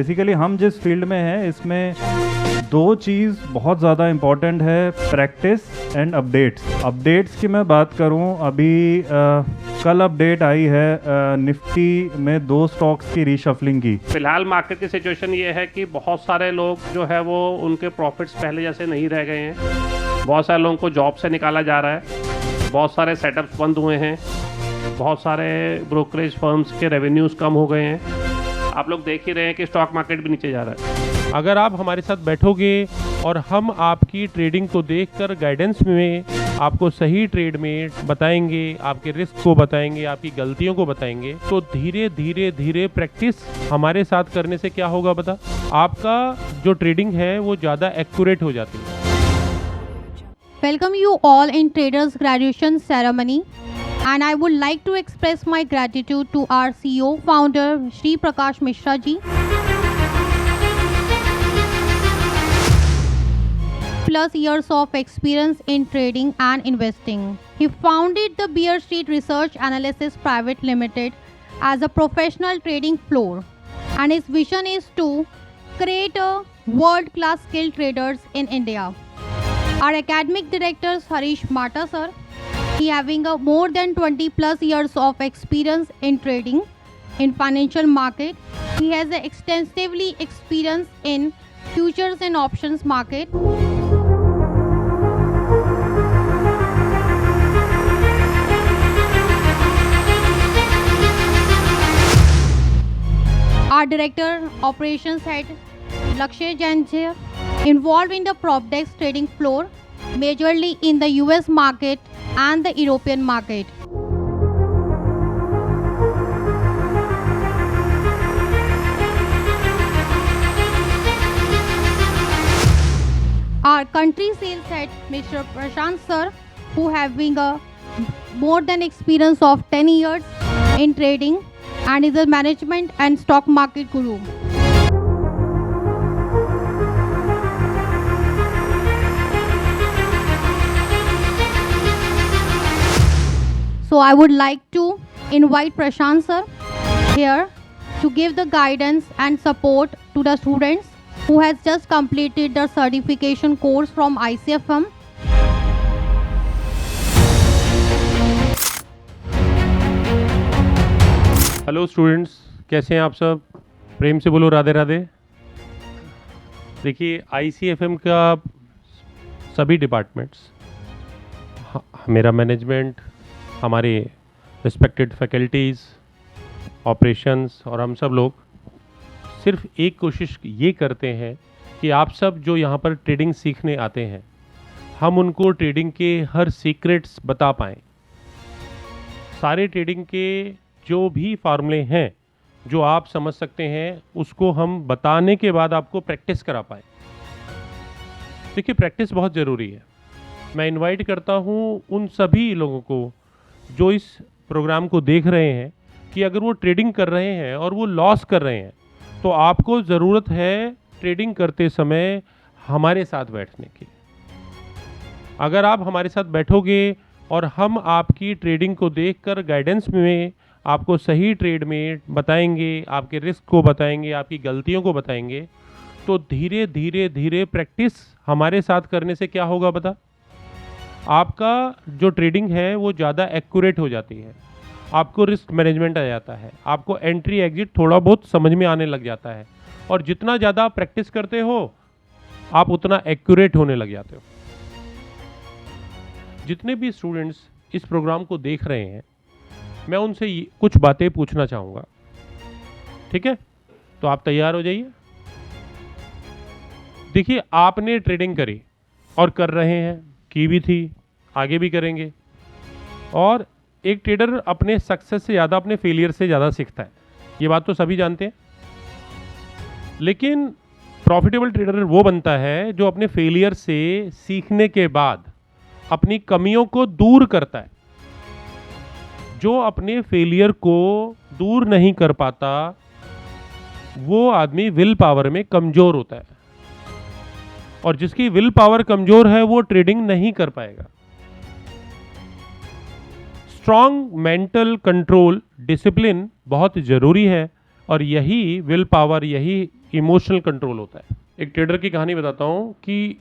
Basically हम जिस field में हैं इसमें दो चीज़ बहुत ज़्यादा इम्पॉर्टेंट है, प्रैक्टिस एंड अपडेट्स। अपडेट्स की मैं बात करूं, अभी कल अपडेट आई है निफ्टी में 2 स्टॉक्स की रीशफलिंग की। फिलहाल मार्केट की सिचुएशन ये है कि बहुत सारे लोग जो है वो उनके प्रॉफिट्स पहले जैसे नहीं रह गए हैं। बहुत सारे लोगों को जॉब से निकाला जा रहा है, बहुत सारे सेटअप्स बंद हुए हैं, बहुत सारे ब्रोकरेज फर्म्स के रेवेन्यूज़ कम हो गए हैं। आप लोग देख ही रहे हैं कि स्टॉक मार्केट भी नीचे जा रहा है। अगर आप हमारे साथ बैठोगे और हम आपकी ट्रेडिंग को देखकर गाइडेंस में आपको सही ट्रेड में बताएंगे, आपके रिस्क को बताएंगे, आपकी गलतियों को बताएंगे, तो धीरे धीरे धीरे प्रैक्टिस हमारे साथ करने से क्या होगा पता, आपका जो ट्रेडिंग है वो ज़्यादा एक्यूरेट हो जाती है। Welcome you all in Traders Graduation Ceremony, and I would like to express my gratitude to our CEO founder Shri Prakash Mishra ji, plus years of experience in trading and investing. He founded the Bear Street Research Analysis Private Limited as a professional trading floor, and his vision is to create a world-class skilled traders in India. Our academic director Harish Mata sir, he having a more than 20 plus years of experience in trading in financial market. He has a extensively experience in futures and options market. Our director operations head Lakshay Jain ji, involved in the PropDex trading floor, majorly in the US market and the European market. Our country sales head Mr. Prashant sir, who having a more than experience of 10 years in trading and is a management and stock market guru. So I would like to invite Prashant sir here to give the guidance and support to the students who has just completed the certification course from ICFM. Hello students, कैसे हैं आप सब? प्रेम से बोलो राधे राधे। देखिए, ICFM का सभी departments, मेरा मैनेजमेंट, हमारे रिस्पेक्टेड फैकल्टीज़, ऑपरेशंस और हम सब लोग सिर्फ एक कोशिश ये करते हैं कि आप सब जो यहाँ पर ट्रेडिंग सीखने आते हैं, हम उनको ट्रेडिंग के हर सीक्रेट्स बता पाएँ। सारे ट्रेडिंग के जो भी फार्मूले हैं जो आप समझ सकते हैं, उसको हम बताने के बाद आपको प्रैक्टिस करा पाएँ। देखिए, प्रैक्टिस बहुत ज़रूरी है। मैं इनवाइट करता हूँ उन सभी लोगों को जो इस प्रोग्राम को देख रहे हैं कि अगर वो ट्रेडिंग कर रहे हैं और वो लॉस कर रहे हैं, तो आपको ज़रूरत है ट्रेडिंग करते समय हमारे साथ बैठने की। अगर आप हमारे साथ बैठोगे और हम आपकी ट्रेडिंग को देखकर गाइडेंस में आपको सही ट्रेड में बताएंगे, आपके रिस्क को बताएंगे, आपकी गलतियों को बताएंगे, तो धीरे धीरे धीरे प्रैक्टिस हमारे साथ करने से क्या होगा पता, आपका जो ट्रेडिंग है वो ज़्यादा एक्यूरेट हो जाती है, आपको रिस्क मैनेजमेंट आ जाता है, आपको एंट्री एग्जिट थोड़ा बहुत समझ में आने लग जाता है, और जितना ज़्यादा आप प्रैक्टिस करते हो आप उतना एक्यूरेट होने लग जाते हो। जितने भी स्टूडेंट्स इस प्रोग्राम को देख रहे हैं, मैं उनसे कुछ बातें पूछना चाहूँगा, ठीक है? तो आप तैयार हो जाइए। देखिए, आपने ट्रेडिंग करी और कर रहे हैं, की भी थी, आगे भी करेंगे, और एक ट्रेडर अपने सक्सेस से ज़्यादा अपने फेलियर से ज़्यादा सीखता है, ये बात तो सभी जानते हैं। लेकिन प्रॉफिटेबल ट्रेडर वो बनता है जो अपने फेलियर से सीखने के बाद अपनी कमियों को दूर करता है। जो अपने फेलियर को दूर नहीं कर पाता, वो आदमी विल पावर में कमज़ोर होता है, और जिसकी विल पावर कमज़ोर है वो ट्रेडिंग नहीं कर पाएगा। स्ट्रॉन्ग मेंटल कंट्रोल, डिसिप्लिन बहुत ज़रूरी है, और यही विल पावर, यही इमोशनल कंट्रोल होता है। एक ट्रेडर की कहानी बताता हूँ कि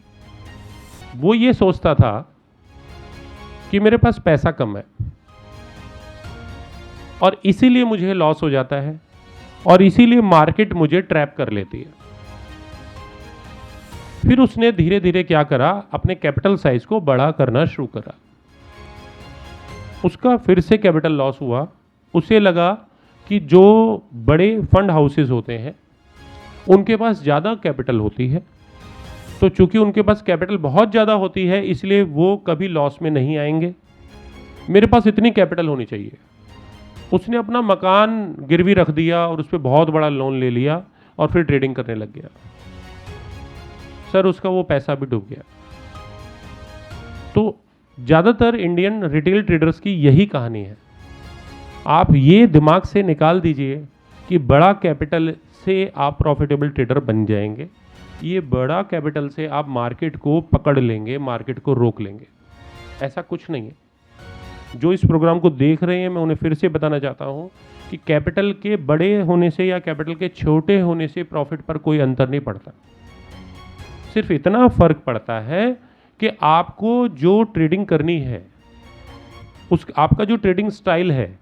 वो ये सोचता था कि मेरे पास पैसा कम है और इसीलिए मुझे लॉस हो जाता है और इसीलिए मार्केट मुझे ट्रैप कर लेती है। फिर उसने धीरे धीरे क्या करा, अपने कैपिटल साइज को बड़ा करना शुरू करा। उसका फिर से कैपिटल लॉस हुआ। उसे लगा कि जो बड़े फंड हाउसेस होते हैं उनके पास ज़्यादा कैपिटल होती है, तो चूंकि उनके पास कैपिटल बहुत ज़्यादा होती है इसलिए वो कभी लॉस में नहीं आएंगे, मेरे पास इतनी कैपिटल होनी चाहिए। उसने अपना मकान गिरवी रख दिया और उस पर बहुत बड़ा लोन ले लिया और फिर ट्रेडिंग करने लग गया। सर उसका वो पैसा भी डूब गया। तो ज़्यादातर इंडियन रिटेल ट्रेडर्स की यही कहानी है। आप ये दिमाग से निकाल दीजिए कि बड़ा कैपिटल से आप प्रॉफिटेबल ट्रेडर बन जाएंगे, ये बड़ा कैपिटल से आप मार्केट को पकड़ लेंगे, मार्केट को रोक लेंगे। ऐसा कुछ नहीं है। जो इस प्रोग्राम को देख रहे हैं मैं उन्हें फिर से बताना चाहता हूँ कि कैपिटल के बड़े होने से या कैपिटल के छोटे होने से प्रॉफिट पर कोई अंतर नहीं पड़ता। सिर्फ इतना फर्क पड़ता है कि आपको जो ट्रेडिंग करनी है, आपका जो ट्रेडिंग स्टाइल है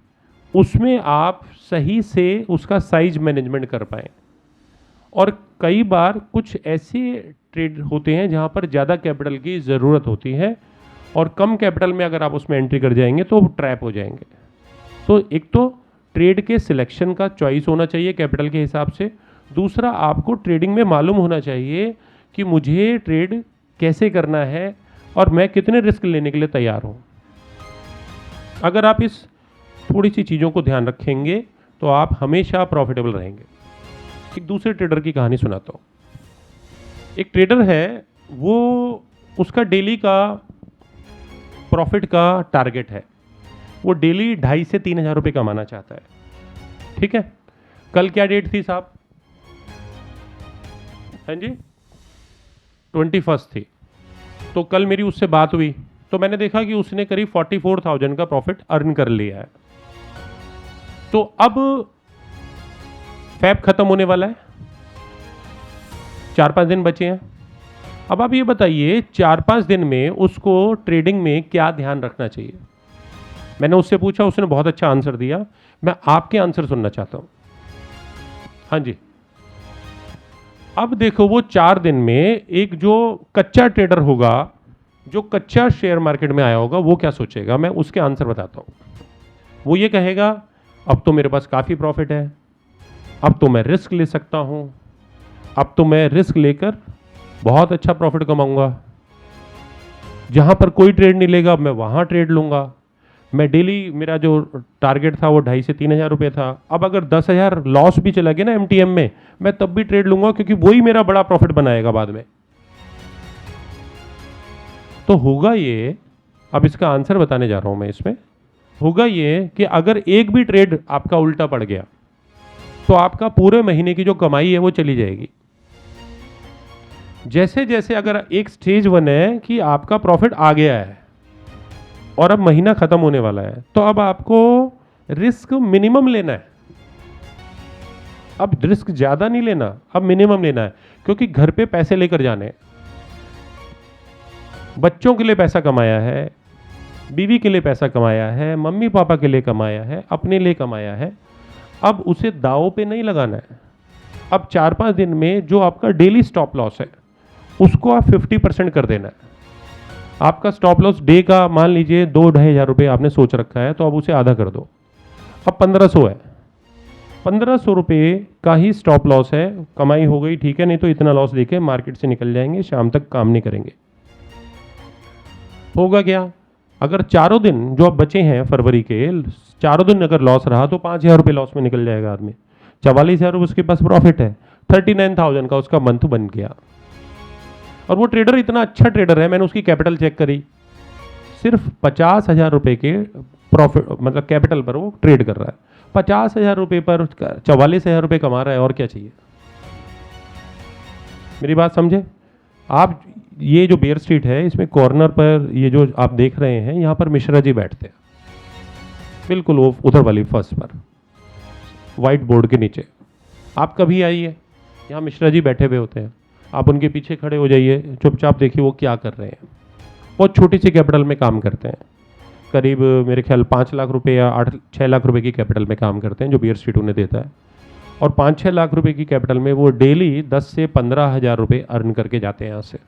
उसमें आप सही से उसका साइज मैनेजमेंट कर पाएँ। और कई बार कुछ ऐसे ट्रेड होते हैं जहां पर ज़्यादा कैपिटल की ज़रूरत होती है और कम कैपिटल में अगर आप उसमें एंट्री कर जाएंगे तो ट्रैप हो जाएंगे। तो एक तो ट्रेड के सिलेक्शन का चॉइस होना चाहिए कैपिटल के हिसाब से। दूसरा, आपको ट्रेडिंग में मालूम होना चाहिए कि मुझे ट्रेड कैसे करना है और मैं कितने रिस्क लेने के लिए तैयार हूँ। अगर आप इस थोड़ी सी चीज़ों को ध्यान रखेंगे तो आप हमेशा प्रॉफिटेबल रहेंगे। एक दूसरे ट्रेडर की कहानी सुनाता हूँ। एक ट्रेडर है, वो उसका डेली का प्रॉफिट का टारगेट है, वो डेली 2,500 से 3,000 रुपये कमाना चाहता है। ठीक है, कल क्या डेट थी साहब? हाँ जी, 21 थी। तो कल मेरी उससे बात हुई तो मैंने देखा कि उसने करीब 44,000 का प्रॉफिट अर्न कर लिया है। तो अब फैब खत्म होने वाला है, 4-5 दिन बचे हैं। अब आप ये बताइए 4-5 दिन में उसको ट्रेडिंग में क्या ध्यान रखना चाहिए? मैंने उससे पूछा, उसने बहुत अच्छा आंसर दिया। मैं आपके आंसर सुनना चाहता हूं। हाँ जी, अब देखो वो 4 दिन में एक जो कच्चा ट्रेडर होगा, जो कच्चा शेयर मार्केट में आया होगा, वो क्या सोचेगा? मैं उसके आंसर बताता हूं। वो ये कहेगा अब तो मेरे पास काफ़ी प्रॉफिट है, अब तो मैं रिस्क ले सकता हूं, अब तो मैं रिस्क लेकर बहुत अच्छा प्रॉफिट कमाऊंगा, जहां पर कोई ट्रेड नहीं लेगा मैं वहां ट्रेड लूंगा। मैं डेली, मेरा जो टारगेट था वो 2,500 से 3,000 रुपये था, अब अगर 10,000 लॉस भी चला गया ना MTM में, मैं तब भी ट्रेड लूंगा क्योंकि वही मेरा बड़ा प्रॉफिट बनाएगा बाद में। तो होगा ये, अब इसका आंसर बताने जा रहा हूं मैं इसमें, होगा ये कि अगर एक भी ट्रेड आपका उल्टा पड़ गया तो आपका पूरे महीने की जो कमाई है वो चली जाएगी। जैसे जैसे अगर एक स्टेज 1 है कि आपका प्रॉफिट आ गया है और अब महीना खत्म होने वाला है, तो अब आपको रिस्क मिनिमम लेना है। अब रिस्क ज्यादा नहीं लेना, अब मिनिमम लेना है, क्योंकि घर पे पैसे लेकर जाने, बच्चों के लिए पैसा कमाया है, बीवी के लिए पैसा कमाया है, मम्मी पापा के लिए कमाया है, अपने लिए कमाया है, अब उसे दांव पे नहीं लगाना है। अब 4-5 दिन में जो आपका डेली स्टॉप लॉस है उसको आप 50% कर देना है। आपका स्टॉप लॉस डे का मान लीजिए 2-2,5 हज़ार रुपये आपने सोच रखा है, तो अब उसे आधा कर दो, अब 1,500 है। 1,500 रुपये का ही स्टॉप लॉस है, कमाई हो गई, ठीक है, नहीं तो इतना लॉस देके मार्केट से निकल जाएंगे, शाम तक काम नहीं करेंगे। होगा क्या? अगर चारों दिन जो अब बचे हैं फरवरी के, चारों दिन अगर लॉस रहा तो 5,000 रुपये लॉस में निकल जाएगा आदमी। 44,000 रुपये उसके पास प्रॉफिट है, 39,000 का उसका मंथ बन गया। और वो ट्रेडर इतना अच्छा ट्रेडर है, मैंने उसकी कैपिटल चेक करी, सिर्फ 50,000 रुपये के प्रॉफिट मतलब कैपिटल पर वो ट्रेड कर रहा है। 50,000 रुपये पर 44,000 रुपये कमा रहा है, और क्या चाहिए? मेरी बात समझे आप? ये जो बेयर स्ट्रीट है, इसमें कॉर्नर पर ये जो आप देख रहे हैं, यहाँ पर मिश्रा जी बैठते हैं, बिल्कुल वो उधर वाली फर्स्ट पर वाइट बोर्ड के नीचे। आप कभी आइए, यहाँ मिश्रा जी बैठे हुए होते हैं, आप उनके पीछे खड़े हो जाइए, चुपचाप देखिए वो क्या कर रहे हैं। बहुत छोटी सी कैपिटल में काम करते हैं, करीब मेरे ख्याल 5 लाख रुपए या 8-6 लाख रुपए की कैपिटल में काम करते हैं जो बियर स्ट्रीट उन्हें देता है। और 5-6 लाख रुपए की कैपिटल में वो डेली 10 से 15 हज़ार रुपये अर्न करके जाते हैं यहाँ से।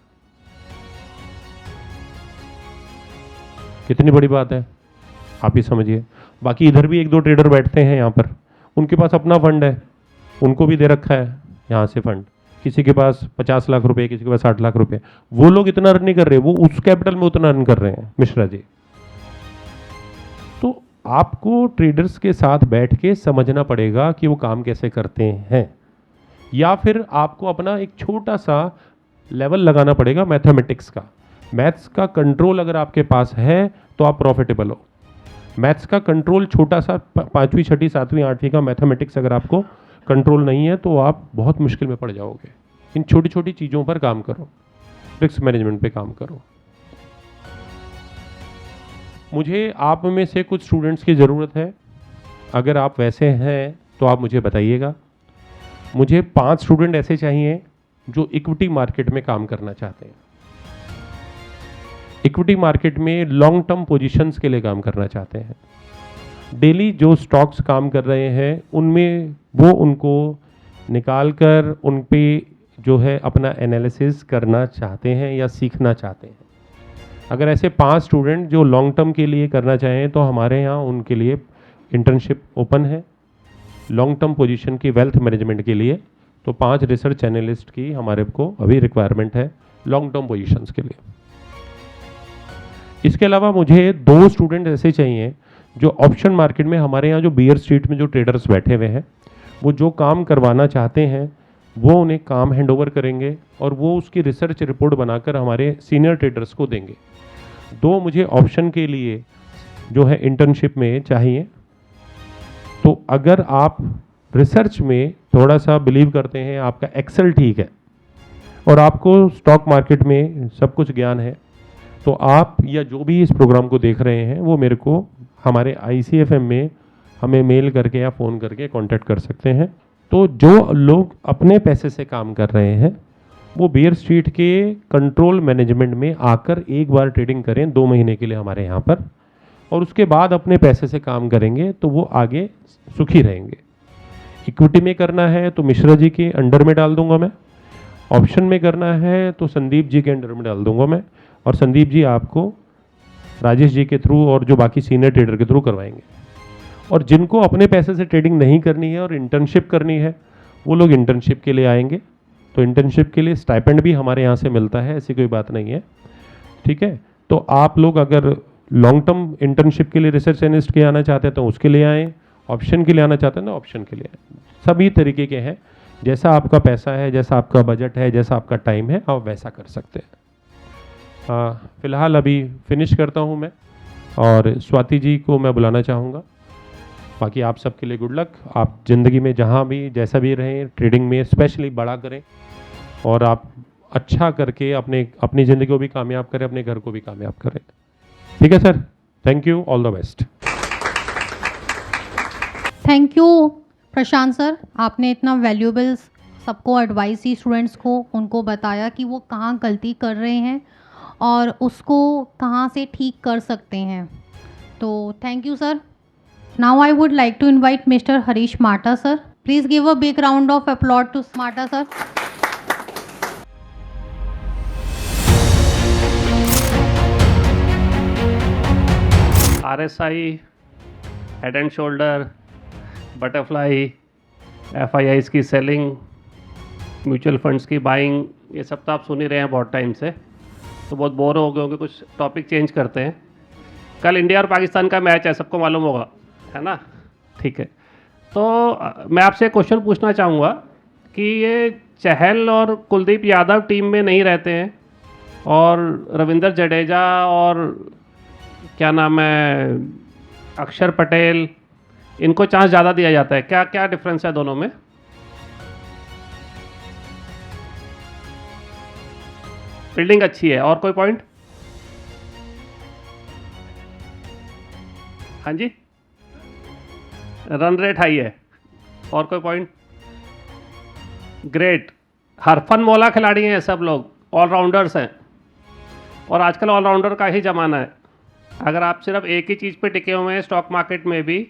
कितनी बड़ी बात है, आप ही समझिए। बाकी इधर भी 1-2 ट्रेडर बैठते हैं यहाँ पर, उनके पास अपना फंड है, उनको भी दे रखा है यहाँ से फंड। किसी के पास 50 लाख रुपए, किसी के पास 60 लाख रुपए, वो लोग इतना अर्न नहीं कर रहे, वो उस कैपिटल में उतना अर्न कर रहे हैं मिश्रा जी। तो आपको ट्रेडर्स के साथ बैठ के समझना पड़ेगा कि वो काम कैसे करते हैं, या फिर आपको अपना एक छोटा सा लेवल लगाना पड़ेगा मैथमेटिक्स का। मैथ्स का कंट्रोल अगर आपके पास है तो आप प्रॉफिटेबल हो। मैथ्स का कंट्रोल छोटा सा 5वीं 6वीं 7वीं 8वीं का मैथमेटिक्स अगर आपको कंट्रोल नहीं है तो आप बहुत मुश्किल में पड़ जाओगे। इन छोटी छोटी चीज़ों पर काम करो, रिस्क मैनेजमेंट पे काम करो। मुझे आप में से कुछ स्टूडेंट्स की ज़रूरत है, अगर आप वैसे हैं तो आप मुझे बताइएगा। मुझे 5 स्टूडेंट ऐसे चाहिए जो इक्विटी मार्केट में काम करना चाहते हैं, इक्विटी मार्केट में लॉन्ग टर्म पोजीशंस के लिए काम करना चाहते हैं। डेली जो स्टॉक्स काम कर रहे हैं उनमें वो उनको निकाल कर उन पे जो है अपना एनालिसिस करना चाहते हैं या सीखना चाहते हैं। अगर ऐसे 5 स्टूडेंट जो लॉन्ग टर्म के लिए करना चाहें तो हमारे यहाँ उनके लिए इंटर्नशिप ओपन है लॉन्ग टर्म पोजीशन की वेल्थ मैनेजमेंट के लिए। तो 5 रिसर्च एनालिस्ट की हमारे को अभी रिक्वायरमेंट है लॉन्ग टर्म पोजीशंस के लिए। इसके अलावा मुझे 2 स्टूडेंट ऐसे चाहिए जो ऑप्शन मार्केट में हमारे यहाँ जो बियर स्ट्रीट में जो ट्रेडर्स बैठे हुए हैं वो जो काम करवाना चाहते हैं वो उन्हें काम हैंडओवर करेंगे और वो उसकी रिसर्च रिपोर्ट बनाकर हमारे सीनियर ट्रेडर्स को देंगे। 2 मुझे ऑप्शन के लिए जो है इंटर्नशिप में चाहिए। तो अगर आप रिसर्च में थोड़ा सा बिलीव करते हैं, आपका एक्सेल ठीक है और आपको स्टॉक मार्केट में सब कुछ ज्ञान है, तो आप या जो भी इस प्रोग्राम को देख रहे हैं वो मेरे को हमारे ICFM में हमें मेल करके या फ़ोन करके कांटेक्ट कर सकते हैं। तो जो लोग अपने पैसे से काम कर रहे हैं वो बियर स्ट्रीट के कंट्रोल मैनेजमेंट में आकर एक बार ट्रेडिंग करें 2 महीने के लिए हमारे यहाँ पर, और उसके बाद अपने पैसे से काम करेंगे तो वो आगे सुखी रहेंगे। इक्विटी में करना है तो मिश्रा जी के अंडर में डाल दूंगा मैं, ऑप्शन में करना है तो संदीप जी के अंडर में डाल दूंगा मैं, और संदीप जी आपको राजेश जी के थ्रू और जो बाकी सीनियर ट्रेडर के थ्रू करवाएंगे। और जिनको अपने पैसे से ट्रेडिंग नहीं करनी है और इंटर्नशिप करनी है वो लोग इंटर्नशिप के लिए आएंगे। तो इंटर्नशिप के लिए स्टाइपेंड भी हमारे यहाँ से मिलता है, ऐसी कोई बात नहीं है, ठीक है। तो आप लोग अगर लॉन्ग टर्म इंटर्नशिप के लिए रिसर्च एनालिस्ट के आना चाहते हैं तो उसके लिए आएँ, ऑप्शन के लिए आना चाहते हैं तो ऑप्शन के लिए आएँ। सभी तरीके के हैं, जैसा आपका पैसा है, जैसा आपका बजट है, जैसा आपका टाइम है, आप वैसा कर सकते हैं। फ़िलहाल अभी फिनिश करता हूँ मैं और स्वाति जी को मैं बुलाना चाहूँगा। बाकी आप सबके लिए गुड लक। आप ज़िंदगी में जहाँ भी जैसा भी रहें, ट्रेडिंग में स्पेशली बड़ा करें और आप अच्छा करके अपनी ज़िंदगी को भी कामयाब करें, अपने घर को भी कामयाब करें। ठीक है sir, thank you, all the best. Thank you Prashant sir, आपने इतना वैल्यूएबल्स सबको एडवाइस दी, स्टूडेंट्स को, उनको बताया कि वो कहाँ गलती कर रहे हैं और उसको कहाँ से ठीक कर सकते हैं। तो thank you sir. Now I would like to invite mister Harish Mata sir. Please give a big round of applause to Mata sir. RSI, head and shoulder, butterfly, FIIs की सेलिंग, म्यूचुअल फंड्स की बाइंग, ये सब तो आप सुन ही रहे हैं बहुत टाइम से, तो बहुत बोर हो गए होंगे। कुछ टॉपिक चेंज करते हैं। कल इंडिया और पाकिस्तान का मैच है, सबको मालूम होगा, है ना? ठीक है, तो मैं आपसे एक क्वेश्चन पूछना चाहूँगा कि ये चहल और कुलदीप यादव टीम में नहीं रहते हैं और रविंद्र जडेजा और क्या नाम है अक्षर पटेल, इनको चांस ज़्यादा दिया जाता है, क्या क्या डिफरेंस है दोनों में? फील्डिंग अच्छी है, और कोई पॉइंट? हाँ जी, रन रेट हाई है, और कोई पॉइंट? ग्रेट, हरफन मौला खिलाड़ी हैं सब लोग, ऑलराउंडर्स हैं। और आजकल ऑलराउंडर का ही ज़माना है। अगर आप सिर्फ एक ही चीज़ पे टिके हुए हैं स्टॉक मार्केट में भी,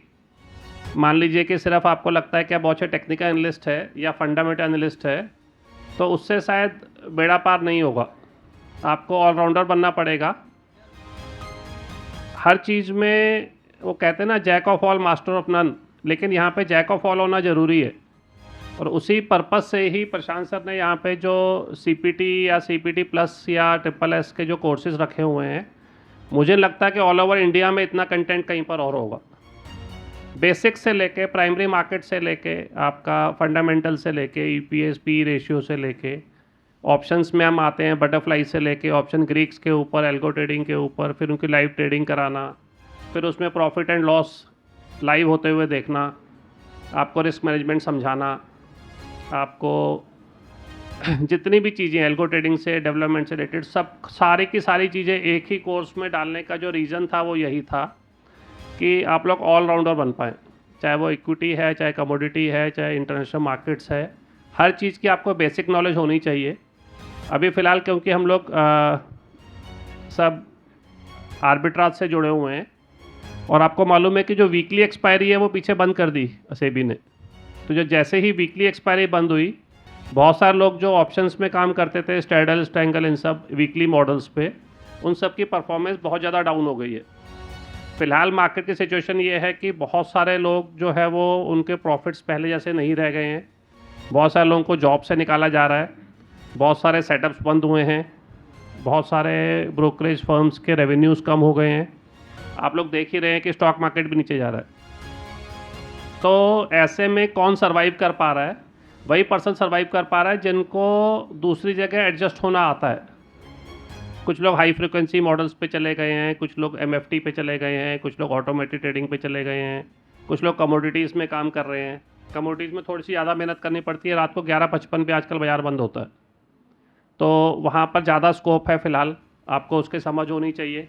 मान लीजिए कि सिर्फ आपको लगता है कि आप बहुत अच्छे टेक्निकल एनालिस्ट है या फंडामेंटल एनालिस्ट है, तो उससे शायद बेड़ा पार नहीं होगा। आपको ऑलराउंडर बनना पड़ेगा हर चीज़ में। वो कहते हैं ना, jack of all master of none, लेकिन यहाँ पे जैक ऑफ ऑल होना ज़रूरी है। और उसी पर्पस से ही प्रशांत सर ने यहाँ पे जो CPT या CPT प्लस या SSS के जो कोर्सेज रखे हुए हैं, मुझे लगता है कि ऑल ओवर इंडिया में इतना कंटेंट कहीं पर और होगा। बेसिक से लेके प्राइमरी मार्केट से लेके आपका फंडामेंटल से लेके EPS PE रेशियो से लेके ऑप्शंस में हम आते हैं, बटरफ्लाई से लेके ऑप्शन ग्रीक्स के ऊपर, एल्गो ट्रेडिंग के ऊपर, फिर उनकी लाइव ट्रेडिंग कराना, फिर उसमें प्रॉफिट एंड लॉस लाइव होते हुए देखना, आपको रिस्क मैनेजमेंट समझाना, आपको जितनी भी चीज़ें एल्गो ट्रेडिंग से डेवलपमेंट से रिलेटेड सब सारी की सारी चीज़ें एक ही कोर्स में डालने का जो रीज़न था वो यही था कि आप लोग ऑलराउंडर बन पाएँ। चाहे वो इक्विटी है, चाहे कमोडिटी है, चाहे इंटरनेशनल मार्केट्स है, हर चीज़ की आपको बेसिक नॉलेज होनी चाहिए। अभी फ़िलहाल क्योंकि हम लोग सब आर्बिट्राज से जुड़े हुए हैं और आपको मालूम है कि जो वीकली एक्सपायरी है वो पीछे बंद कर दी सेबी ने। तो जो जैसे ही वीकली एक्सपायरी बंद हुई, बहुत सारे लोग जो ऑप्शंस में काम करते थे, स्ट्रैडल, स्ट्रैंगल, इन सब वीकली मॉडल्स पे, उन सब की परफॉर्मेंस बहुत ज़्यादा डाउन हो गई है। फ़िलहाल मार्केट की सिचुएशन ये है कि बहुत सारे लोग जो है वो उनके प्रॉफिट्स पहले जैसे नहीं रह गए हैं। बहुत सारे लोगों को जॉब से निकाला जा रहा है, बहुत सारे सेटअप्स बंद हुए हैं, बहुत सारे ब्रोकरेज फर्म्स के रेवेन्यूज़ कम हो गए हैं। आप लोग देख ही रहे हैं कि स्टॉक मार्केट भी नीचे जा रहा है। तो ऐसे में कौन सर्वाइव कर पा रहा है? वही पर्सन सर्वाइव कर पा रहा है जिनको दूसरी जगह एडजस्ट होना आता है। कुछ लोग हाई फ्रिक्वेंसी मॉडल्स पे चले गए हैं, कुछ लोग MFT पे चले गए हैं, कुछ लोग ऑटोमेटेड ट्रेडिंग पे चले गए हैं, कुछ लोग कमोडिटीज़ में काम कर रहे हैं। कमोडिटीज़ में थोड़ी सी ज़्यादा मेहनत करनी पड़ती है, रात को 11:55 पे आजकल बाज़ार बंद होता है, तो वहाँ पर ज़्यादा स्कोप है। फ़िलहाल आपको उसके समझ होनी चाहिए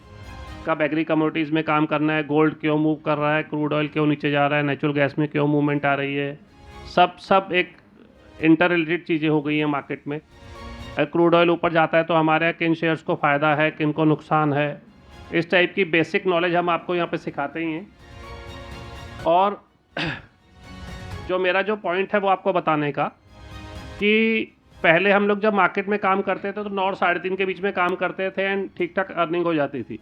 कब एग्री कमोडिटीज़ में काम करना है, गोल्ड क्यों मूव कर रहा है, क्रूड ऑयल क्यों नीचे जा रहा है, नेचुरल गैस में क्यों मूवमेंट आ रही है। सब एक इंटर रिलेटेड चीज़ें हो गई हैं मार्केट में। अगर क्रूड ऑयल ऊपर जाता है तो हमारे यहाँ किन शेयर्स को फ़ायदा है, किन को नुकसान है, इस टाइप की बेसिक नॉलेज हम आपको यहाँ पे सिखाते ही हैं। और जो मेरा जो पॉइंट है वो आपको बताने का कि पहले हम लोग जब मार्केट में काम करते थे तो 9 और 3:30 के बीच में काम करते थे एंड ठीक ठाक अर्निंग हो जाती थी।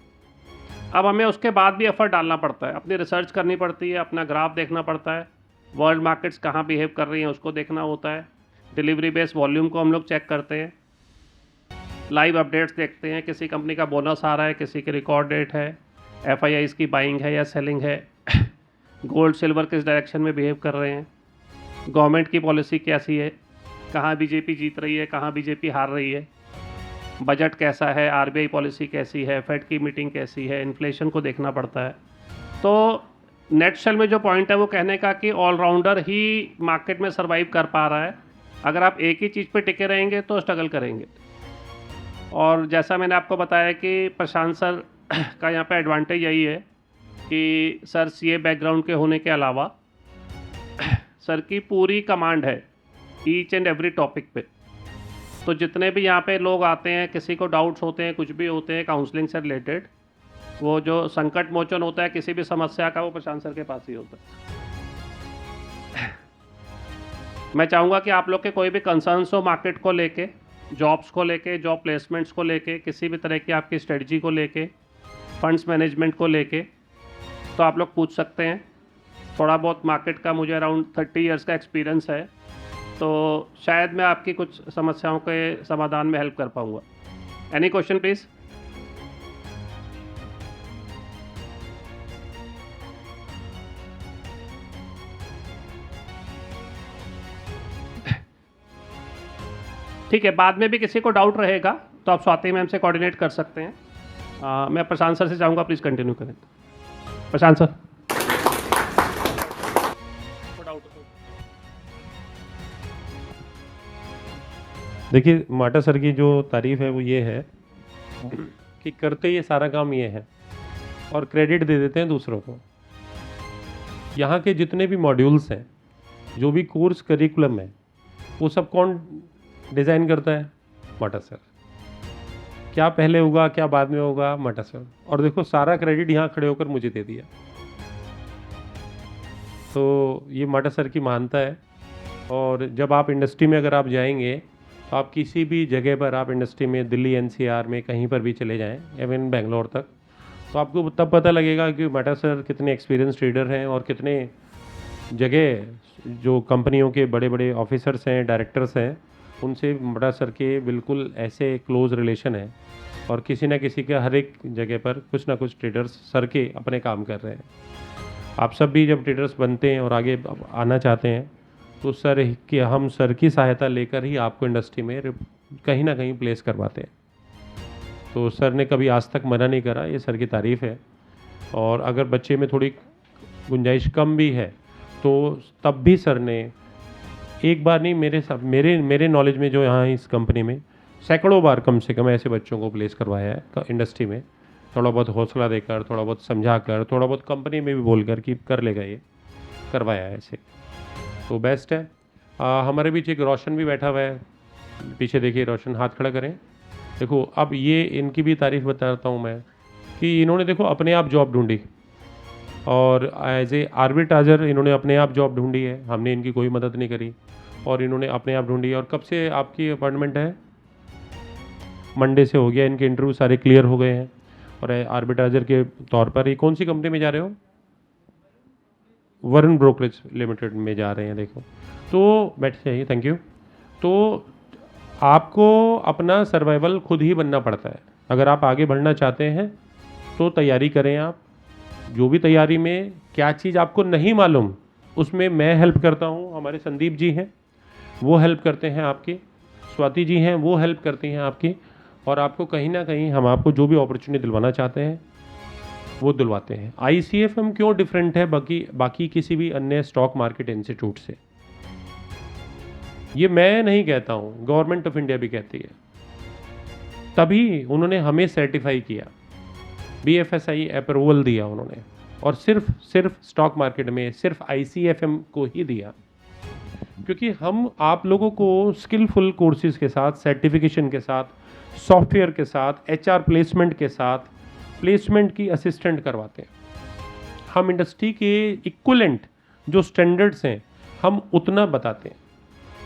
अब हमें उसके बाद भी एफर्ट डालना पड़ता है, अपनी रिसर्च करनी पड़ती है, अपना ग्राफ देखना पड़ता है, वर्ल्ड मार्केट्स कहाँ बिहेव कर रही हैं उसको देखना होता है, डिलीवरी बेस वॉल्यूम को हम लोग चेक करते हैं, लाइव अपडेट्स देखते हैं, किसी कंपनी का बोनस आ रहा है, किसी की रिकॉर्ड डेट है, FIIs की बाइंग है या सेलिंग है, गोल्ड सिल्वर किस डायरेक्शन में बिहेव कर रहे हैं, गवर्नमेंट की पॉलिसी कैसी है, कहाँ बीजेपी जीत रही है, कहाँ बीजेपी हार रही है, बजट कैसा है, RBI पॉलिसी कैसी है, फेड की मीटिंग कैसी है, इन्फ्लेशन को देखना पड़ता है। तो नेट शेल में जो पॉइंट है वो कहने का कि ऑलराउंडर ही मार्केट में सर्वाइव कर पा रहा है। अगर आप एक ही चीज़ पे टिके रहेंगे तो स्ट्रगल करेंगे। और जैसा मैंने आपको बताया कि प्रशांत सर का यहाँ पे एडवांटेज यही है कि सर CA बैकग्राउंड के होने के अलावा सर की पूरी कमांड है ईच एंड एवरी टॉपिक पे। तो जितने भी यहाँ पे लोग आते हैं, किसी को डाउट्स होते हैं, कुछ भी होते हैं काउंसलिंग से रिलेटेड, वो जो संकट मोचन होता है किसी भी समस्या का, वो प्रशांत सर के पास ही होता है। मैं चाहूँगा कि आप लोग के कोई भी कंसर्न्स हो मार्केट को लेके, जॉब्स को लेके, जॉब प्लेसमेंट्स को लेके, किसी भी तरह की आपकी स्ट्रेटजी को लेके, फंड्स मैनेजमेंट को लेके, तो आप लोग पूछ सकते हैं। थोड़ा बहुत मार्केट का मुझे अराउंड 30 ईयर्स का एक्सपीरियंस है, तो शायद मैं आपकी कुछ समस्याओं के समाधान में हेल्प कर पाऊँगा। Any question please? ठीक है, बाद में भी किसी को डाउट रहेगा तो आप स्वाति मैम से कोऑर्डिनेट कर सकते हैं। मैं प्रशांत सर से चाहूँगा प्लीज़ कंटिन्यू करें। प्रशांत सर। देखिए, माटा सर की जो तारीफ़ है वो ये है कि करते ये सारा काम ये है और क्रेडिट दे देते हैं दूसरों को। यहाँ के जितने भी मॉड्यूल्स हैं, जो भी कोर्स करिकुलम है, वो सब कौन डिज़ाइन करता है? माटा सर। क्या पहले होगा क्या बाद में होगा? माटा सर। और देखो सारा क्रेडिट यहाँ खड़े होकर मुझे दे दिया। तो ये माटा सर की महानता है। और जब आप इंडस्ट्री में अगर आप जाएंगे तो आप किसी भी जगह पर, आप इंडस्ट्री में दिल्ली एनसीआर में कहीं पर भी चले जाएं, इवन बेंगलोर तक, तो आपको तब पता लगेगा कि माटा सर कितने एक्सपीरियंस ट्रेडर हैं और कितने जगह जो कंपनियों के बड़े बड़े ऑफिसर्स हैं, डायरेक्टर्स हैं, उनसे माटा सर के बिल्कुल ऐसे क्लोज रिलेशन है। और किसी न किसी के हर एक जगह पर कुछ ना कुछ ट्रेडर्स सर के अपने काम कर रहे हैं। आप सब भी जब ट्रेडर्स बनते हैं और आगे आना चाहते हैं तो हम सर की सहायता लेकर ही आपको इंडस्ट्री में कहीं ना कहीं प्लेस करवाते हैं। तो सर ने कभी आज तक मना नहीं करा, ये सर की तारीफ़ है। और अगर बच्चे में थोड़ी गुंजाइश कम भी है तो तब भी सर ने एक बार नहीं, मेरे नॉलेज में जो यहाँ इस कंपनी में सैकड़ों बार कम से कम ऐसे बच्चों को प्लेस करवाया है इंडस्ट्री में, थोड़ा बहुत हौसला देकर, थोड़ा बहुत समझा कर, थोड़ा बहुत कंपनी में भी बोलकर कि कर लेगा, ये करवाया है ऐसे। तो बेस्ट है। हमारे बीच एक रोशन भी बैठा हुआ है, पीछे देखिए रोशन, हाथ खड़ा करें। देखो अब ये इनकी भी तारीफ़ बताता हूँ मैं कि इन्होंने देखो अपने आप जॉब ढूंढी और एज ए आर्बिट्राइजर इन्होंने अपने आप जॉब ढूंढी है, हमने इनकी कोई मदद नहीं करी और इन्होंने अपने आप ढूंढी। और कब से आपकी अपॉइंटमेंट है? मंडे से हो गया, इनके इंटरव्यू सारे क्लियर हो गए हैं और आर्बिट्राइजर के तौर पर ये कौन सी कंपनी में जा रहे हो? वरुण ब्रोकरेज लिमिटेड में जा रहे हैं। देखो तो बैठ जाइए, थैंक यू। तो आपको अपना सर्वाइवल खुद ही बनना पड़ता है। अगर आप आगे बढ़ना चाहते हैं तो तैयारी करें। आप जो भी तैयारी में क्या चीज़ आपको नहीं मालूम उसमें मैं हेल्प करता हूँ, हमारे संदीप जी हैं वो हेल्प करते हैं आपकी, स्वाति जी हैं वो हेल्प करती हैं आपकी, और आपको कहीं ना कहीं हम आपको जो भी अपॉर्चुनिटी दिलवाना चाहते हैं वो दिलवाते हैं। ICFM क्यों डिफरेंट है बाकी किसी भी अन्य स्टॉक मार्केट इंस्टीट्यूट से? ये मैं नहीं कहता हूँ, गवर्नमेंट ऑफ इंडिया भी कहती है। तभी उन्होंने हमें सर्टिफाई किया, BFSI अप्रूवल दिया उन्होंने, और सिर्फ स्टॉक मार्केट में सिर्फ ICFM को ही दिया, क्योंकि हम आप लोगों को स्किलफुल कोर्सेज के साथ, सर्टिफिकेशन के साथ, सॉफ्टवेयर के साथ, HR प्लेसमेंट के साथ, प्लेसमेंट की असिस्टेंट करवाते हैं। हम इंडस्ट्री के इक्वलेंट जो स्टैंडर्ड्स हैं हम उतना बताते हैं।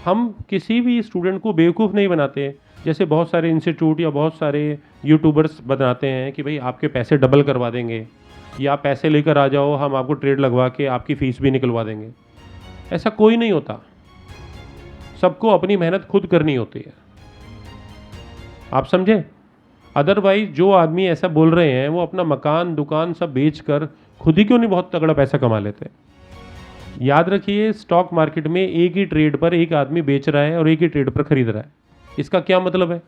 हम किसी भी स्टूडेंट को बेवकूफ़ नहीं बनाते, जैसे बहुत सारे इंस्टीट्यूट या बहुत सारे यूट्यूबर्स बनाते हैं कि भाई आपके पैसे डबल करवा देंगे या पैसे लेकर आ जाओ, हम आपको ट्रेड लगवा के आपकी फ़ीस भी निकलवा देंगे। ऐसा कोई नहीं होता, सबको अपनी मेहनत खुद करनी होती है, आप समझे। अदरवाइज जो आदमी ऐसा बोल रहे हैं वो अपना मकान दुकान सब बेचकर खुद ही क्यों नहीं बहुत तगड़ा पैसा कमा लेते। याद रखिए, स्टॉक मार्केट में एक ही ट्रेड पर एक आदमी बेच रहा है और एक ही ट्रेड पर खरीद रहा है। इसका क्या मतलब है?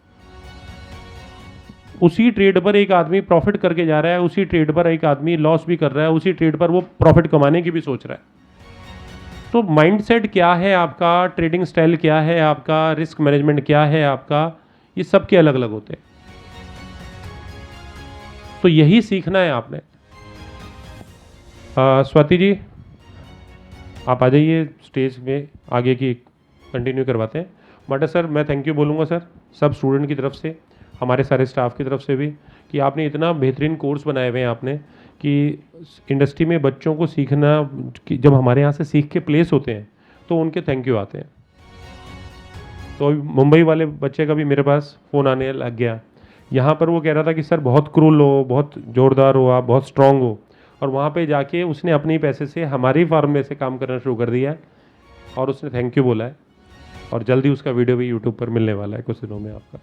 उसी ट्रेड पर एक आदमी प्रॉफिट करके जा रहा है, उसी ट्रेड पर एक आदमी लॉस भी कर रहा है, उसी ट्रेड पर वो प्रॉफिट कमाने की भी सोच रहा है। तो माइंडसेट क्या है आपका, ट्रेडिंग स्टाइल क्या है आपका, रिस्क मैनेजमेंट क्या है आपका, ये सब के अलग अलग होते हैं। तो यही सीखना है आपने। स्वाति जी आप आ जाइए स्टेज में, आगे की कंटिन्यू करवाते हैं। बट सर मैं थैंक यू बोलूँगा सर, सब स्टूडेंट की तरफ से, हमारे सारे स्टाफ की तरफ से भी, कि आपने इतना बेहतरीन कोर्स बनाए हुए हैं आपने, कि इंडस्ट्री में बच्चों को सीखना, कि जब हमारे यहाँ से सीख के प्लेस होते हैं तो उनके थैंक यू आते हैं। तो मुंबई वाले बच्चे का भी मेरे पास फ़ोन आने लग गया, यहाँ पर वो कह रहा था कि सर बहुत क्रूल हो, बहुत ज़ोरदार हो, आप बहुत स्ट्रांग हो, और वहाँ पे जाके उसने अपने पैसे से हमारे फार्म में से काम करना शुरू कर दिया है और उसने थैंक यू बोला है। और जल्दी उसका वीडियो भी यूट्यूब पर मिलने वाला है कुछ दिनों में आपका।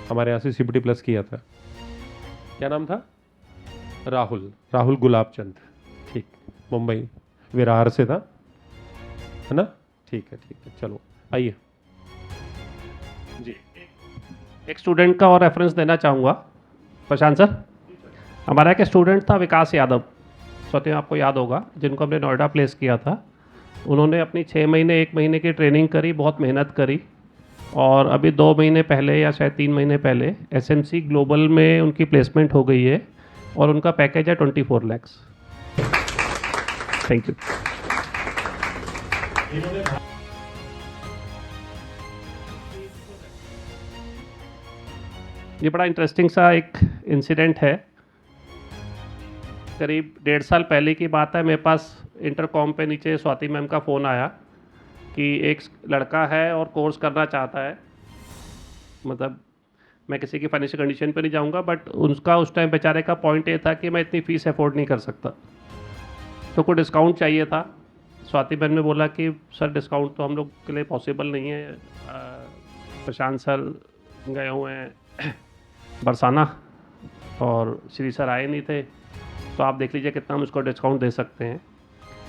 हमारे यहाँ से CPT प्लस किया था, क्या नाम था? राहुल गुलाब चंद, ठीक, मुंबई विरार से था, है ना? ठीक है, चलो आइए जी। एक स्टूडेंट का और रेफरेंस देना चाहूँगा, प्रशांत सर। हमारा एक स्टूडेंट था विकास यादव, स्वतः आपको याद होगा, जिनको हमने नोएडा प्लेस किया था। उन्होंने अपनी 6 महीने 1 महीने की ट्रेनिंग करी, बहुत मेहनत करी, और अभी 2 महीने पहले या शायद 3 महीने पहले SMC ग्लोबल में उनकी प्लेसमेंट हो गई है और उनका पैकेज है 24 लाख। Thank you. ये बड़ा इंटरेस्टिंग सा एक इंसिडेंट है। करीब 1.5 साल पहले की बात है, मेरे पास इंटरकॉम पे नीचे स्वाति मैम का फ़ोन आया कि एक लड़का है और कोर्स करना चाहता है। मतलब मैं किसी की फाइनेंशियल कंडीशन पे नहीं जाऊंगा, बट उसका उस टाइम बेचारे का पॉइंट ये था कि मैं इतनी फ़ीस अफोर्ड नहीं कर सकता, तो कोई डिस्काउंट चाहिए था। स्वाति मैम ने बोला कि सर डिस्काउंट तो हम लोग के लिए पॉसिबल नहीं है, प्रशांत सर गए हुए हैं बरसाना और श्री सर आए नहीं थे, तो आप देख लीजिए कितना हम उसको डिस्काउंट दे सकते हैं।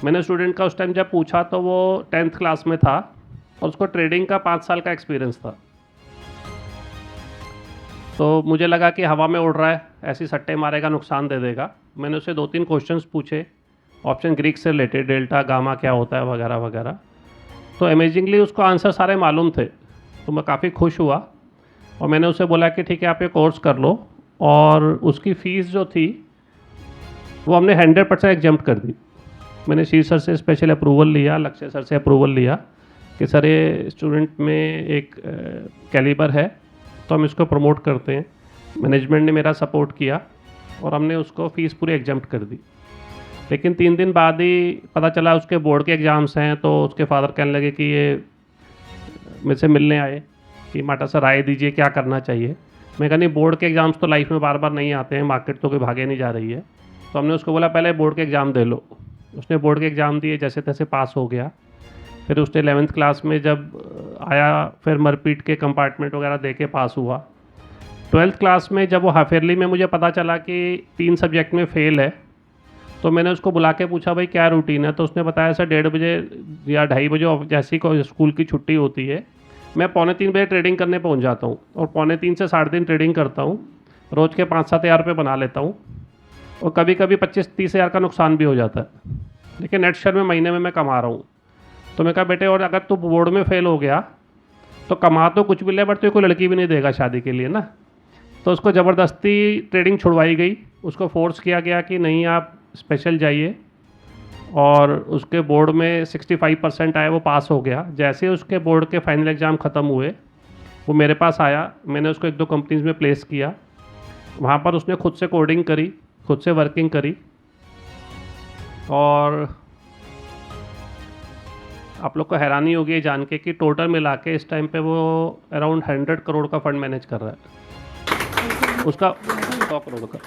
मैंने स्टूडेंट का उस टाइम जब पूछा तो वो 10th क्लास में था और उसको ट्रेडिंग का 5 साल का एक्सपीरियंस था। तो मुझे लगा कि हवा में उड़ रहा है, ऐसी सट्टे मारेगा, नुकसान दे देगा। मैंने उससे 2-3 क्वेश्चंस पूछे ऑप्शन ग्रीक से रिलेटेड, डेल्टा गामा क्या होता है वगैरह वगैरह। तो अमेजिंगली उसको आंसर सारे मालूम थे, तो मैं काफ़ी खुश हुआ और मैंने उसे बोला कि ठीक है आप ये कोर्स कर लो। और उसकी फ़ीस जो थी वो हमने 100% एग्जम्प्ट कर दी। मैंने शीर सर से स्पेशल अप्रूवल लिया, लक्ष्य सर से अप्रूवल लिया कि सर ये स्टूडेंट में एक कैलिबर है तो हम इसको प्रमोट करते हैं। मैनेजमेंट ने मेरा सपोर्ट किया और हमने उसको फ़ीस पूरी एग्जम्प्ट कर दी। लेकिन 3 दिन बाद ही पता चला उसके बोर्ड के एग्ज़ाम्स हैं, तो उसके फादर कहने लगे कि ये मुझसे मिलने आए कि माटा सर राय दीजिए क्या करना चाहिए। मैं कहा नहीं, बोर्ड के एग्ज़ाम्स तो लाइफ में बार बार नहीं आते हैं, मार्केट तो कोई भागे नहीं जा रही है। तो हमने उसको बोला पहले बोर्ड के एग्ज़ाम दे लो। उसने बोर्ड के एग्ज़ाम दिए, जैसे तैसे पास हो गया। फिर उसने 11th क्लास में जब आया फिर मरपीट के कंपार्टमेंट वगैरह दे के पास हुआ। 12th क्लास में जब वो हाफ ईयरली में मुझे पता चला कि 3 सब्जेक्ट में फ़ेल है, तो मैंने उसको बुला के पूछा भाई क्या रूटीन है। तो उसने बताया सर 1:30 बजे या 2:30 बजे जैसी स्कूल की छुट्टी होती है मैं 2:45 बजे ट्रेडिंग करने पहुंच जाता हूं और 2:45 से 3:30 ट्रेडिंग करता हूं। रोज़ के 5-7 हज़ार रुपये बना लेता हूं और कभी कभी 25-30 हज़ार का नुकसान भी हो जाता है, लेकिन नेट शेयर में महीने में मैं कमा रहा हूँ। तो मैं कहा बेटे और अगर तू बोर्ड में फ़ेल हो गया तो कमा तो कुछ भी ले, बट तो कोई लड़की भी नहीं देगा शादी के लिए ना। तो उसको ज़बरदस्ती ट्रेडिंग छुड़वाई गई, उसको फोर्स किया गया कि नहीं आप स्पेशल जाइए। और उसके बोर्ड में 65% आए, वो पास हो गया। जैसे उसके बोर्ड के फाइनल एग्ज़ाम ख़त्म हुए वो मेरे पास आया, मैंने उसको 1-2 कंपनीज़ में प्लेस किया। वहाँ पर उसने खुद से कोडिंग करी, खुद से वर्किंग करी और आप लोग को हैरानी होगी ये जान के कि टोटल मिला के इस टाइम पे वो अराउंड 100 करोड़ का फंड मैनेज कर रहा है। उसका 100 करोड़ का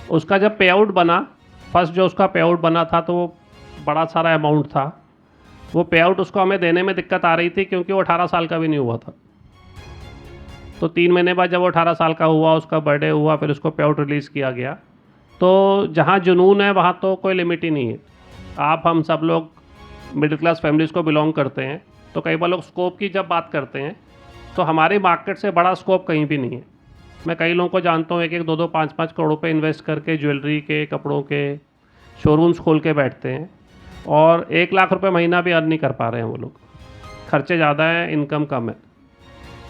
उसका जब पे आउट बना, फर्स्ट जो उसका पे आउट बना था तो वो बड़ा सारा अमाउंट था। वो पे आउट उसको हमें देने में दिक्कत आ रही थी क्योंकि वो 18 साल का भी नहीं हुआ था। तो 3 महीने बाद जब वो 18 साल का हुआ, उसका बर्थडे हुआ, फिर उसको पे आउट रिलीज़ किया गया। तो जहाँ जुनून है वहाँ तो कोई लिमिट ही नहीं है। आप हम सब लोग मिडिल क्लास फैमिलीज़ को बिलोंग करते हैं, तो कई बार लोग स्कोप की जब बात करते हैं तो हमारी मार्केट से बड़ा स्कोप कहीं भी नहीं है। मैं कई लोगों को जानता हूँ 1-1, 2-2, 5-5 करोड़ पे इन्वेस्ट करके ज्वेलरी के, कपड़ों के शोरूम्स खोल के बैठते हैं और 1 लाख रुपए महीना भी अर्न नहीं कर पा रहे हैं वो लोग। खर्चे ज़्यादा हैं, इनकम कम है।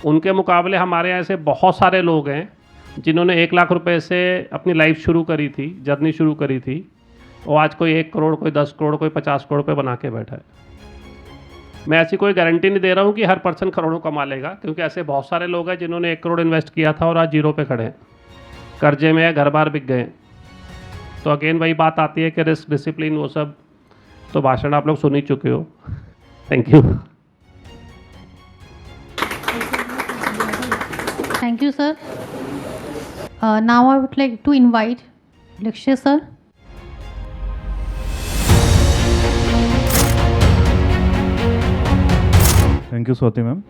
उनके मुकाबले हमारे यहाँ ऐसे बहुत सारे लोग हैं जिन्होंने 1 लाख रुपए से अपनी लाइफ शुरू करी थी, जर्नी शुरू करी थी, और आज कोई 1 करोड़, कोई 10 करोड़, कोई 50 करोड़ पे बना के बैठा है। मैं ऐसी कोई गारंटी नहीं दे रहा हूँ कि हर पर्सन करोड़ों कमा लेगा, क्योंकि ऐसे बहुत सारे लोग हैं जिन्होंने 1 करोड़ इन्वेस्ट किया था और आज 0 पे खड़े हैं, कर्जे में है, घर बार बिक गए। तो अगेन वही बात आती है कि रिस्क, डिसिप्लिन, वो सब तो भाषण आप लोग सुन ही चुके हो। Thank you. Thank you, sir. Now I would like to invite Lakshya sir. Thank you Swati ma'am.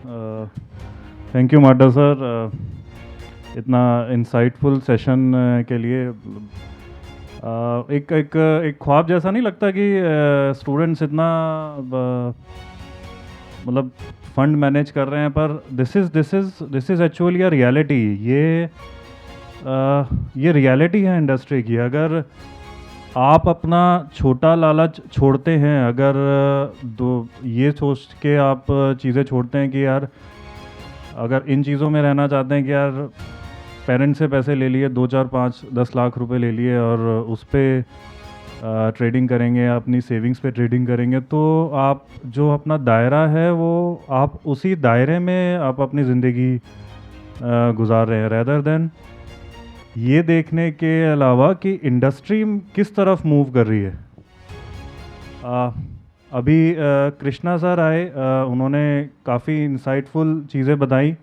Thank you माटा सर इतना इंसाइटफुल सेशन के लिए। एक ख्वाब जैसा नहीं लगता कि स्टूडेंट्स इतना मतलब फंड मैनेज कर रहे हैं, पर this is actually a reality. ये रियलिटी है इंडस्ट्री की। अगर आप अपना छोटा लालच छोड़ते हैं, अगर ये सोच के आप चीज़ें छोड़ते हैं कि यार अगर इन चीज़ों में रहना चाहते हैं कि यार पेरेंट्स से पैसे ले लिए, 2, 4, 5, 10 लाख रुपए ले लिए और उस पर ट्रेडिंग करेंगे, अपनी सेविंग्स पे ट्रेडिंग करेंगे, तो आप जो अपना दायरा है वो आप उसी दायरे में आप अपनी ज़िंदगी गुजार रहे हैं, रेदर देन ये देखने के अलावा कि इंडस्ट्री किस तरफ मूव कर रही है। अभी कृष्णा सर आए, उन्होंने काफ़ी इंसाइटफुल चीज़ें बताई।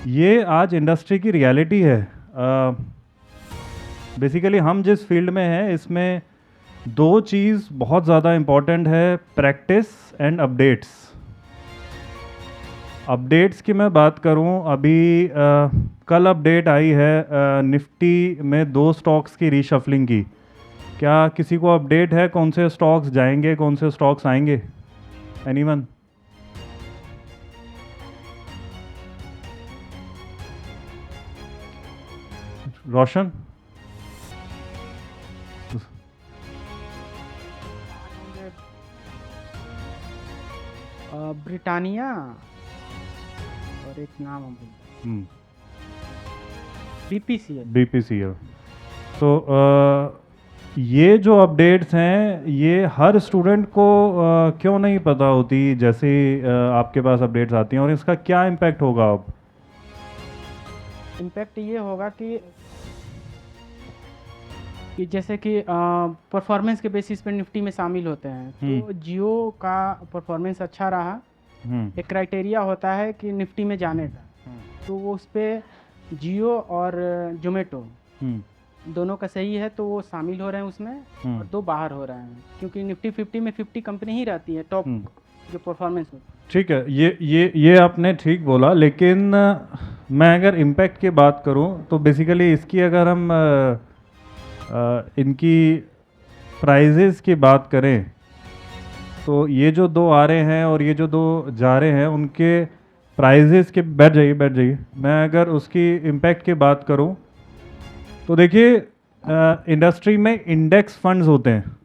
ये आज इंडस्ट्री की रियलिटी है। बेसिकली हम जिस फील्ड में हैं इसमें दो चीज़ बहुत ज़्यादा इम्पॉर्टेंट है, प्रैक्टिस एंड अपडेट्स। अपडेट्स की मैं बात करूं, अभी कल अपडेट आई है निफ्टी में 2 स्टॉक्स की रीशफलिंग की। क्या किसी को अपडेट है कौन से स्टॉक्स जाएंगे, कौन से स्टॉक्स आएंगे? एनीवन? रोशन? ब्रिटानिया और एक नाम हम BPCL। BPCL। तो ये जो अपडेट्स हैं ये हर स्टूडेंट को क्यों नहीं पता होती जैसे आपके पास अपडेट्स आती हैं, और इसका क्या इम्पैक्ट होगा? अब इम्पैक्ट ये होगा कि जैसे कि परफॉर्मेंस के बेसिस पे निफ्टी में शामिल होते हैं, तो जियो का परफॉर्मेंस अच्छा रहा, एक क्राइटेरिया होता है कि निफ्टी में जाने का, तो वो उस पर जियो और जोमेटो दोनों का सही है तो वो शामिल हो रहे हैं उसमें, और 2 बाहर हो रहे हैं, क्योंकि निफ्टी 50 में 50 कंपनी ही रहती है टॉप जो परफॉर्मेंस में। ठीक है, ये आपने ठीक बोला, लेकिन मैं अगर इम्पैक्ट की बात करूं तो बेसिकली इसकी अगर हम इनकी प्राइजेस की बात करें तो ये जो 2 आ रहे हैं और ये जो 2 जा रहे हैं उनके प्राइजेस के, बैठ जाइए, मैं अगर उसकी इम्पैक्ट की बात करूं तो देखिए इंडस्ट्री में इंडेक्स फंड्स होते हैं।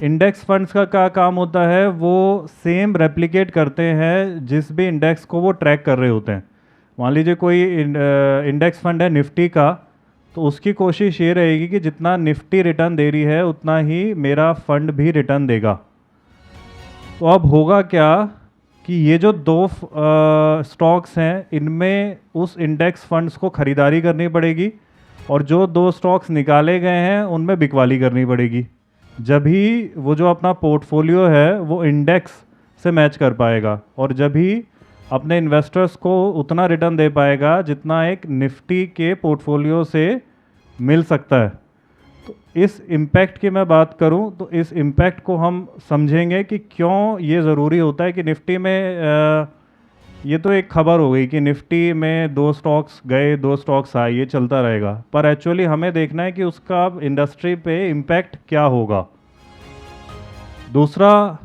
इंडेक्स फंड्स का क्या काम होता है? वो सेम रेप्लिकेट करते हैं जिस भी इंडेक्स को वो ट्रैक कर रहे होते हैं। मान लीजिए कोई इंडेक्स फंड है निफ्टी का, तो उसकी कोशिश ये रहेगी कि जितना निफ्टी रिटर्न दे रही है उतना ही मेरा फंड भी रिटर्न देगा। तो अब होगा क्या कि ये जो 2 स्टॉक्स हैं इनमें उस इंडेक्स फंड्स को ख़रीदारी करनी पड़ेगी, और जो 2 स्टॉक्स निकाले गए हैं उनमें बिकवाली करनी पड़ेगी, जब ही वो जो अपना पोर्टफोलियो है वो इंडेक्स से मैच कर पाएगा, और जब ही अपने इन्वेस्टर्स को उतना रिटर्न दे पाएगा जितना एक निफ्टी के पोर्टफोलियो से मिल सकता है। तो इस इम्पैक्ट की मैं बात करूं तो इस इम्पैक्ट को हम समझेंगे कि क्यों ये ज़रूरी होता है कि निफ्टी में ये तो एक खबर हो गई कि निफ्टी में 2 स्टॉक्स गए 2 स्टॉक्स आए, ये चलता रहेगा, पर एक्चुअली हमें देखना है कि उसका इंडस्ट्री पे इम्पैक्ट क्या होगा। दूसरा,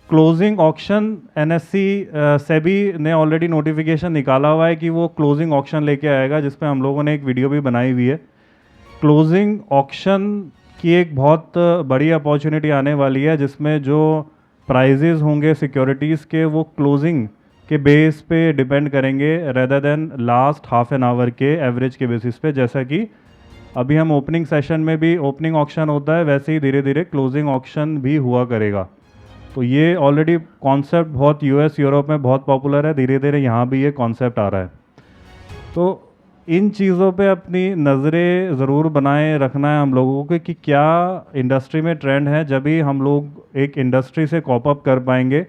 क्लोजिंग ऑक्शन, NSE सेबी ने ऑलरेडी नोटिफिकेशन निकाला हुआ है कि वो क्लोजिंग ऑक्शन लेके आएगा, जिस पे हम लोगों ने एक वीडियो भी बनाई हुई है। क्लोजिंग ऑक्शन की एक बहुत बड़ी अपॉर्चुनिटी आने वाली है, जिसमें जो प्राइजेस होंगे सिक्योरिटीज़ के वो क्लोजिंग के बेस पे डिपेंड करेंगे rather than last half an hour के एवरेज के बेसिस पे। जैसा कि अभी हम ओपनिंग सेशन में भी ओपनिंग ऑक्शन होता है, वैसे ही धीरे धीरे क्लोजिंग ऑक्शन भी हुआ करेगा। तो ये ऑलरेडी कॉन्सेप्ट बहुत US यूरोप में बहुत पॉपुलर है, धीरे धीरे यहाँ भी ये कॉन्सेप्ट आ रहा है। तो इन चीज़ों पे अपनी नज़रें ज़रूर बनाए रखना है हम लोगों को कि क्या इंडस्ट्री में ट्रेंड है, जब भी हम लोग एक इंडस्ट्री से कॉप अप कर पाएंगे।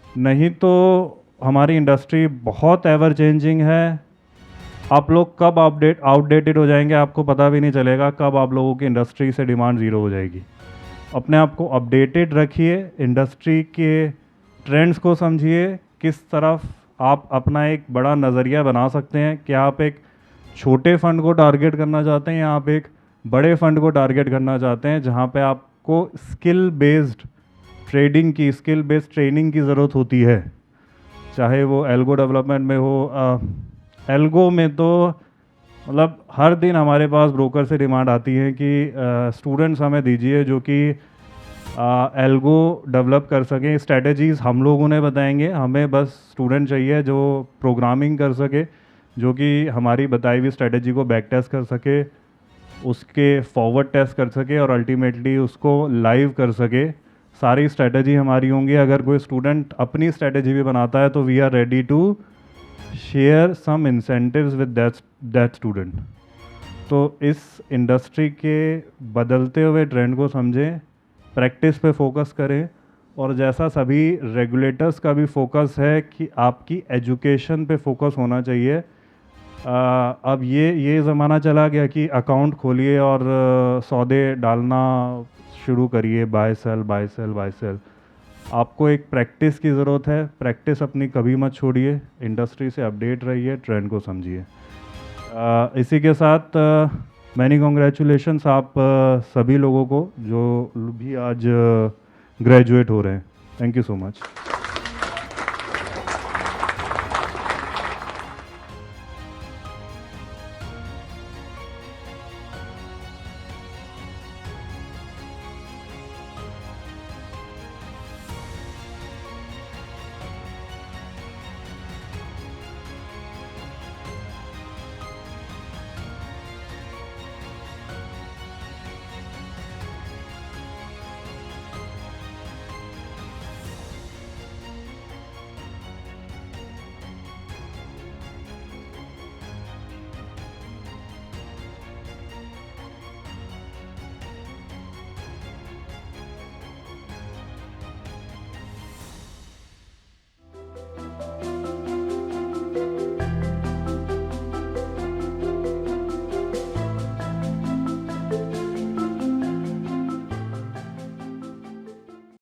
नहीं तो हमारी इंडस्ट्री बहुत एवर चेंजिंग है, आप लोग कब आउटडेटेड हो जाएंगे आपको पता भी नहीं चलेगा, कब आप लोगों की इंडस्ट्री से डिमांड ज़ीरो हो जाएगी। अपने आप को अपडेटेड रखिए, इंडस्ट्री के ट्रेंड्स को समझिए, किस तरफ आप अपना एक बड़ा नज़रिया बना सकते हैं। क्या आप एक छोटे फंड को टारगेट करना चाहते हैं या आप एक बड़े फंड को टारगेट करना चाहते हैं, जहां पे आपको स्किल बेस्ड ट्रेनिंग की ज़रूरत होती है, चाहे वो एल्गो डेवलपमेंट में हो। एल्गो में तो मतलब हर दिन हमारे पास ब्रोकर से डिमांड आती है कि स्टूडेंट्स हमें दीजिए जो कि एल्गो डेवलप कर सकें। स्ट्रेटजीज़ हम लोग उन्हें बताएंगे, हमें बस स्टूडेंट चाहिए जो प्रोग्रामिंग कर सके, जो कि हमारी बताई हुई स्ट्रेटजी को बैक टेस्ट कर सके, उसके फॉरवर्ड टेस्ट कर सके और अल्टीमेटली उसको लाइव कर सके। सारी स्ट्रेटजी हमारी होंगी। अगर कोई स्टूडेंट अपनी स्ट्रेटजी भी बनाता है तो we are ready to share some incentives with that student. तो इस इंडस्ट्री के बदलते हुए ट्रेंड को समझें, प्रैक्टिस पे फोकस करें, और जैसा सभी रेगुलेटर्स का भी फोकस है कि आपकी एजुकेशन पे फोकस होना चाहिए। अब ये ज़माना चला गया कि अकाउंट खोलिए और सौदे डालना शुरू करिए, buy sell buy sell buy sell. आपको एक प्रैक्टिस की ज़रूरत है। प्रैक्टिस अपनी कभी मत छोड़िए, इंडस्ट्री से अपडेट रहिए, ट्रेंड को समझिए। इसी के साथ मैनी कॉन्ग्रेचुलेशंस आप सभी लोगों को जो भी आज ग्रेजुएट हो रहे हैं। Thank you so much.